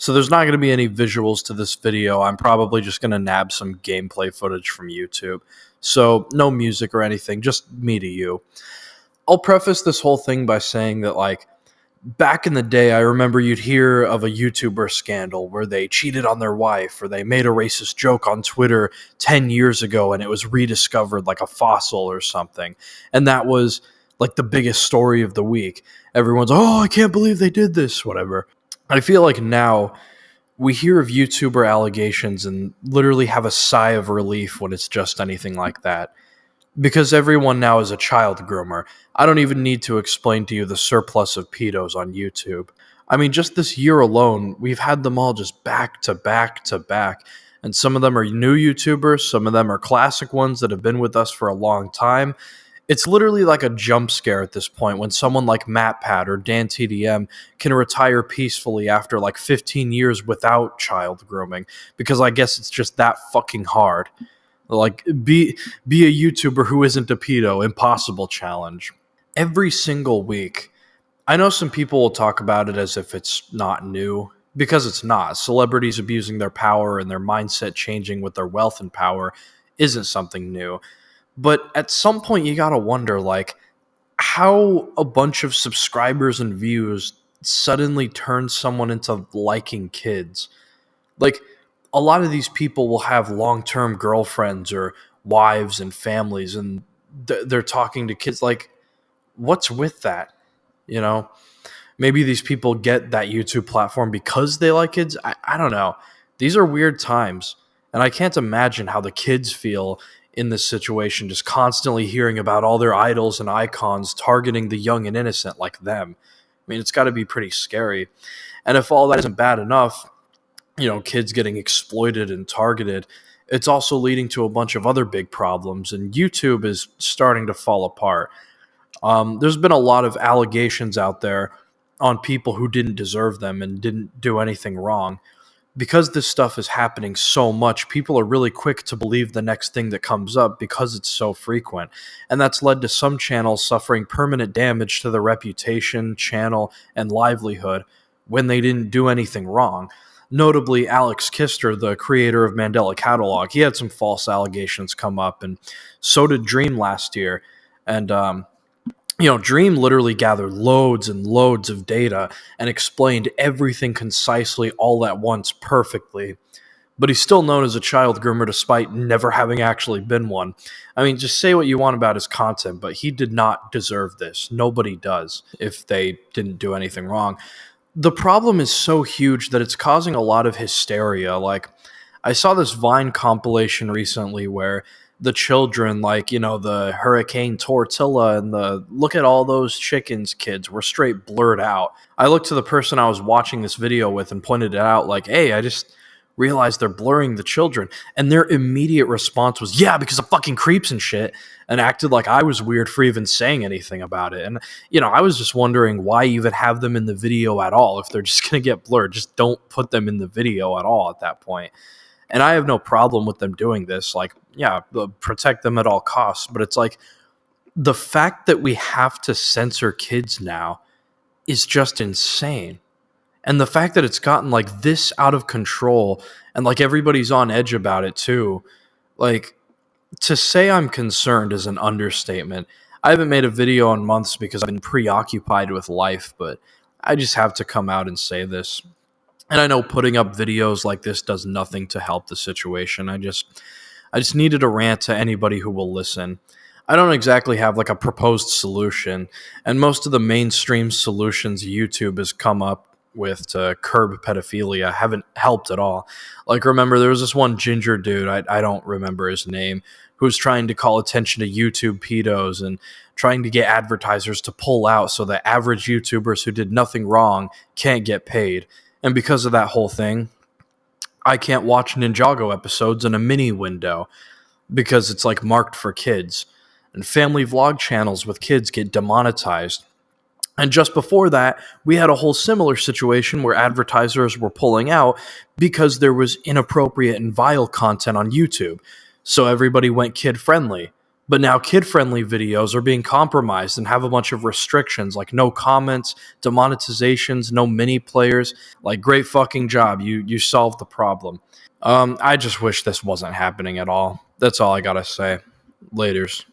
So there's not going to be any visuals to this video. I'm probably just going to nab some gameplay footage from YouTube. So no music or anything, just me to you. I'll preface this whole thing by saying that, like, back in the day, I remember you'd hear of a YouTuber scandal where they cheated on their wife or they made a racist joke on Twitter 10 years ago and it was rediscovered like a fossil or something. And that was like the biggest story of the week. Everyone's, oh, I can't believe they did this, whatever. I feel like now we hear of YouTuber allegations and literally have a sigh of relief when it's just anything like that. Because everyone now is a child groomer. I don't even need to explain to you the surplus of pedos on YouTube. I mean, just this year alone, we've had them all just back to back to back. And some of them are new YouTubers, some of them are classic ones that have been with us for a long time. It's literally like a jump scare at this point when someone like WattPad or Dan can retire peacefully after like 15 years without child grooming. Because I guess it's just that fucking hard. Like, be a YouTuber who isn't a pedo. Impossible challenge. Every single week, I know some people will talk about it as if it's not new, because it's not. Celebrities abusing their power and their mindset changing with their wealth and power isn't something new. But at some point, you gotta wonder, like, how a bunch of subscribers and views suddenly turns someone into liking kids. Like, a lot of these people will have long-term girlfriends or wives and families, and they're talking to kids. Like, what's with that? You know, maybe these people get that YouTube platform because they like kids. I don't know. These are weird times, and I can't imagine how the kids feel in this situation, just constantly hearing about all their idols and icons targeting the young and innocent like them. I mean, it's got to be pretty scary. And if all that isn't bad enough, you know, kids getting exploited and targeted, it's also leading to a bunch of other big problems, and YouTube is starting to fall apart. There's been a lot of allegations out there on people who didn't deserve them and didn't do anything wrong. Because this stuff is happening so much, people are really quick to believe the next thing that comes up because it's so frequent. And that's led to some channels suffering permanent damage to their reputation, channel, and livelihood when they didn't do anything wrong. Notably, Alex Kister, the creator of Mandela Catalog, he had some false allegations come up, and so did Dream last year. And, Dream literally gathered loads and loads of data and explained everything concisely all at once perfectly. But he's still known as a child groomer despite never having actually been one. I mean, just say what you want about his content, but he did not deserve this. Nobody does if they didn't do anything wrong. The problem is so huge that it's causing a lot of hysteria. Like, I saw this Vine compilation recently where the children, like, the Hurricane Tortilla and the look at all those chickens kids were straight blurred out. I looked to the person I was watching this video with and pointed it out, like, hey, I just realized they're blurring the children. And their immediate response was, yeah, because of fucking creeps and shit, and acted like I was weird for even saying anything about it. And, I was just wondering why even have them in the video at all if they're just going to get blurred. Just don't put them in the video at all at that point. And I have no problem with them doing this. Like, yeah, protect them at all costs. But it's like the fact that we have to censor kids now is just insane. And the fact that it's gotten like this out of control and like everybody's on edge about it too, like, to say I'm concerned is an understatement. I haven't made a video in months because I've been preoccupied with life, but I just have to come out and say this. And I know putting up videos like this does nothing to help the situation. I just needed a rant to anybody who will listen. I don't exactly have like a proposed solution, and most of the mainstream solutions YouTube has come up with to curb pedophilia haven't helped at all. Like, remember, there was this one ginger dude, I don't remember his name, who was trying to call attention to YouTube pedos and trying to get advertisers to pull out so that average YouTubers who did nothing wrong can't get paid. And because of that whole thing, I can't watch Ninjago episodes in a mini window because it's like marked for kids. And family vlog channels with kids get demonetized. And just before that, we had a whole similar situation where advertisers were pulling out because there was inappropriate and vile content on YouTube. So everybody went kid-friendly. But now kid-friendly videos are being compromised and have a bunch of restrictions like no comments, demonetizations, no mini players. Like, great fucking job. You solved the problem. I just wish this wasn't happening at all. That's all I gotta say. Laters.